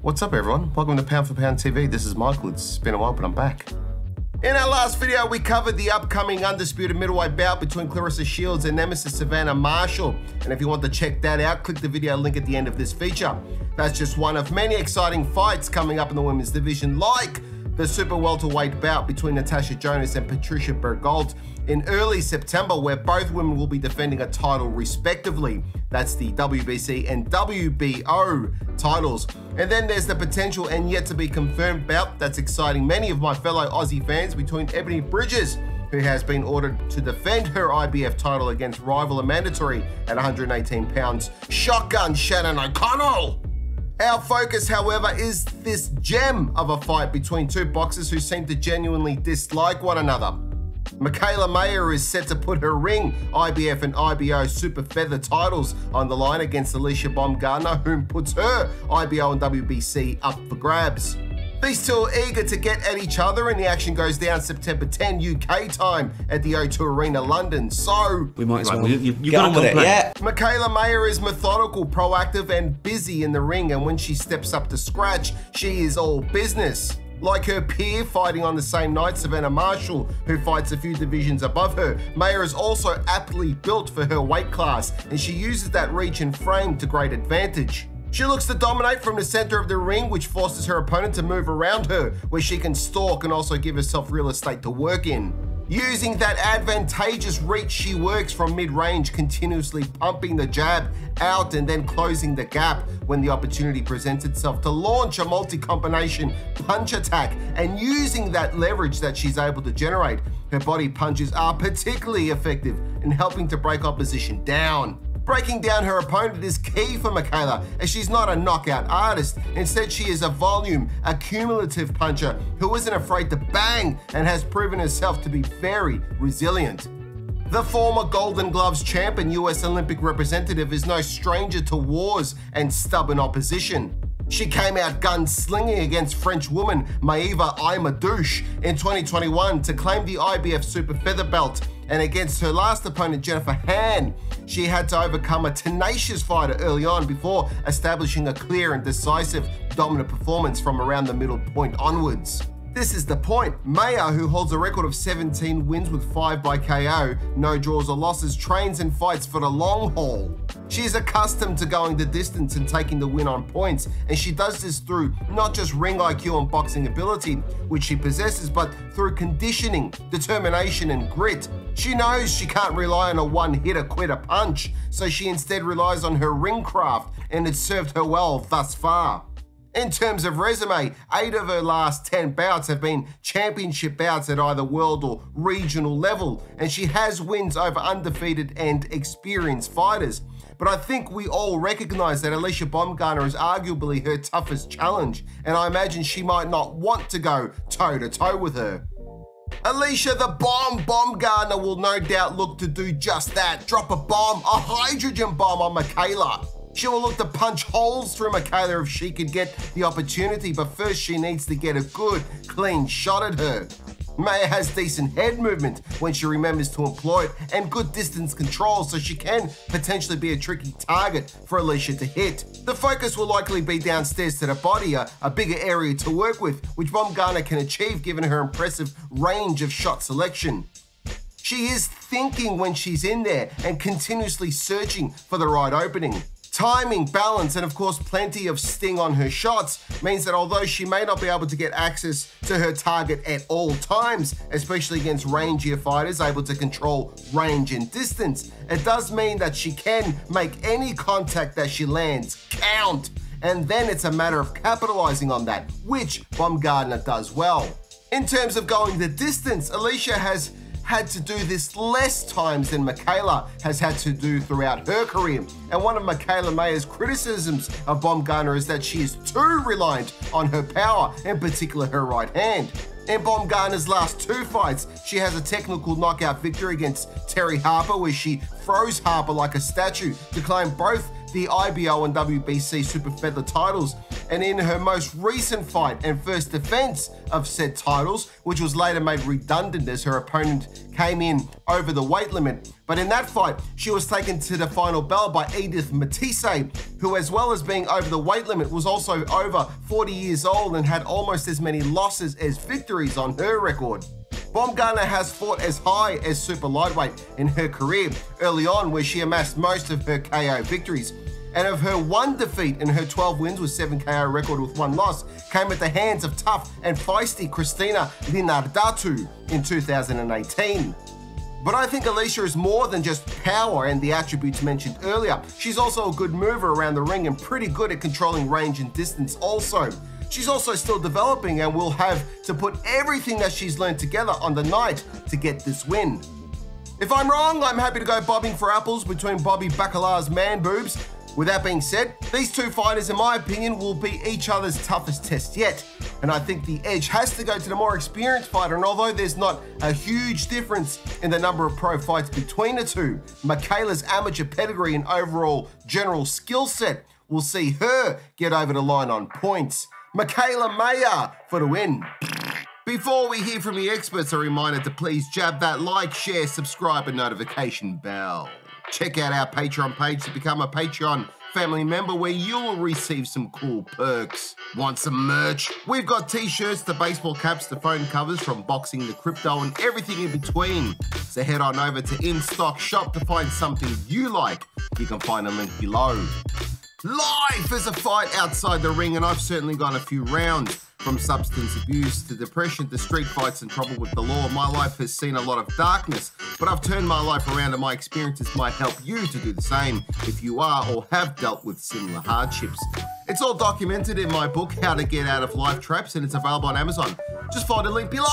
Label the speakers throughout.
Speaker 1: What's up everyone? Welcome to Pound for Pound TV. This is Michael. It's been a while, but I'm back. In our last video, we covered the upcoming undisputed middleweight bout between Claressa Shields and nemesis Savannah Marshall. And if you want to check that out, click the video link at the end of this feature. That's just one of many exciting fights coming up in the women's division, like the super welterweight bout between Natasha Jonas and Patricia Bergolt in early September, where both women will be defending a title respectively. That's the WBC and WBO titles. And then there's the potential and yet to be confirmed bout that's exciting many of my fellow Aussie fans between Ebony Bridges, who has been ordered to defend her IBF title against rival and mandatory at 118 pounds, Shotgun Shannon O'Connell. Our focus, however, is this gem of a fight between two boxers who seem to genuinely dislike one another. Mikaela Mayer is set to put her ring IBF and IBO Super Feather titles on the line against Alycia Baumgardner, whom puts her IBO and WBC up for grabs. These two are eager to get at each other, and the action goes down September 10 UK time at the O2 Arena, London. So
Speaker 2: we might as well
Speaker 3: get on with it. Yeah.
Speaker 1: Mikaela Mayer is methodical, proactive, and busy in the ring, and when she steps up to scratch, she is all business. Like her peer fighting on the same night, Savannah Marshall, who fights a few divisions above her, Mayer is also aptly built for her weight class, and she uses that reach and frame to great advantage. She looks to dominate from the center of the ring, which forces her opponent to move around her, where she can stalk and also give herself real estate to work in. Using that advantageous reach, she works from mid-range, continuously pumping the jab out and then closing the gap when the opportunity presents itself to launch a multi-combination punch attack. And using that leverage that she's able to generate, her body punches are particularly effective in helping to break opposition down. Breaking down her opponent is key for Mikaela, as she's not a knockout artist. Instead, she is a volume, accumulative puncher who isn't afraid to bang and has proven herself to be very resilient. The former Golden Gloves champ and US Olympic representative is no stranger to wars and stubborn opposition. She came out gunslinging against French woman Maëva Amadouche in 2021 to claim the IBF Super Feather belt, and against her last opponent Jennifer Han, she had to overcome a tenacious fighter early on before establishing a clear and decisive dominant performance from around the middle point onwards. This is the point. Mayer, who holds a record of 17 wins with 5 by KO, no draws or losses, trains and fights for the long haul. She is accustomed to going the distance and taking the win on points, and she does this through not just ring IQ and boxing ability, which she possesses, but through conditioning, determination, and grit. She knows she can't rely on a one-hitter-quitter punch, so she instead relies on her ring craft, and it's served her well thus far. In terms of resume, 8 of her last 10 bouts have been championship bouts at either world or regional level, and she has wins over undefeated and experienced fighters. But I think we all recognize that Alycia Baumgardner is arguably her toughest challenge, and I imagine she might not want to go toe-to-toe with her. Alycia the Bomb Baumgardner will no doubt look to do just that, drop a bomb, a hydrogen bomb on Mikaela. She will look to punch holes through Mikaela if she could get the opportunity, but first she needs to get a good, clean shot at her. Mayer has decent head movement when she remembers to employ it, and good distance control, so she can potentially be a tricky target for Alycia to hit. The focus will likely be downstairs to the body, a bigger area to work with, which Baumgardner can achieve given her impressive range of shot selection. She is thinking when she's in there and continuously searching for the right opening. Timing, balance, and of course plenty of sting on her shots means that although she may not be able to get access to her target at all times, especially against rangier fighters able to control range and distance, it does mean that she can make any contact that she lands count, and then it's a matter of capitalizing on that, which Baumgardner does well. In terms of going the distance, Alycia has had to do this less times than Mikaela has had to do throughout her career. And one of Mikaela Mayer's criticisms of Baumgardner is that she is too reliant on her power, in particular her right hand. In Baumgardner's last 2 fights, she has a technical knockout victory against Terry Harper, where she froze Harper like a statue to claim both the IBO and WBC Super Feather titles. and in her most recent fight and first defense of said titles, which was later made redundant as her opponent came in over the weight limit. But in that fight, she was taken to the final bell by Edith Matisse, who, as well as being over the weight limit, was also over 40 years old and had almost as many losses as victories on her record. Baumgardner has fought as high as super lightweight in her career early on, where she amassed most of her KO victories. And of her one defeat in her 12 wins with 7 KO record with 1 loss came at the hands of tough and feisty Cristina Linardatu in 2018. But I think Alycia is more than just power and the attributes mentioned earlier. She's also a good mover around the ring and pretty good at controlling range and distance also. She's also still developing and will have to put everything that she's learned together on the night to get this win. If I'm wrong, I'm happy to go bobbing for apples between Bobby Bacala's man boobs. With that being said, these two fighters, in my opinion, will be each other's toughest test yet. And I think the edge has to go to the more experienced fighter. And although there's not a huge difference in the number of pro fights between the two, Mikaela's amateur pedigree and overall general skill set will see her get over the line on points. Mikaela Mayer for the win. Before we hear from the experts, a reminder to please jab that like, share, subscribe and notification bell. Check out our Patreon page to become a Patreon family member where you'll receive some cool perks. Want some merch? We've got t-shirts to baseball caps to phone covers, from boxing to crypto and everything in between. So head on over to In Stock Shop to find something you like. You can find a link below. Life is a fight outside the ring, and I've certainly gone a few rounds. From substance abuse to depression to street fights and trouble with the law, my life has seen a lot of darkness, but I've turned my life around, and my experiences might help you to do the same if you are or have dealt with similar hardships. It's all documented in my book, How to Get Out of Life Traps, and it's available on Amazon. Just follow the link below.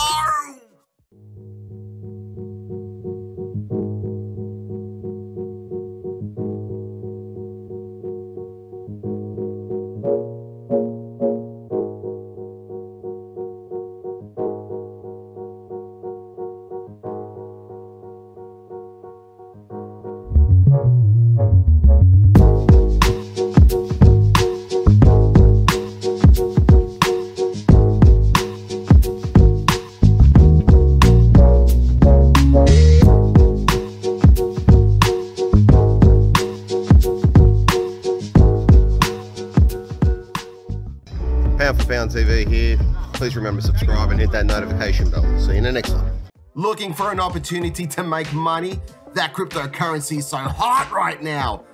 Speaker 1: P4P TV here. Please remember to subscribe and hit that notification bell. See you in the next one. Looking for an opportunity to make money? That cryptocurrency is so hot right now.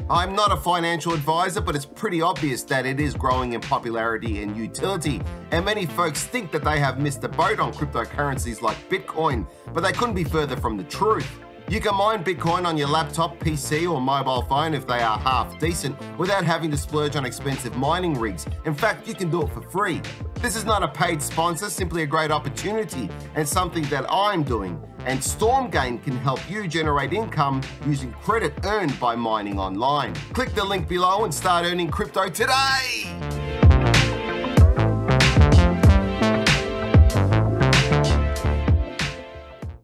Speaker 1: I'm not a financial advisor, but it's pretty obvious that it is growing in popularity and utility, and many folks think that they have missed the boat on cryptocurrencies like Bitcoin, but they couldn't be further from the truth. You can mine Bitcoin on your laptop, PC or mobile phone if they are half decent, without having to splurge on expensive mining rigs. In fact, you can do it for free. This is not a paid sponsor, simply a great opportunity and something that I'm doing. And Stormgain can help you generate income using credit earned by mining online. Click the link below and start earning crypto today.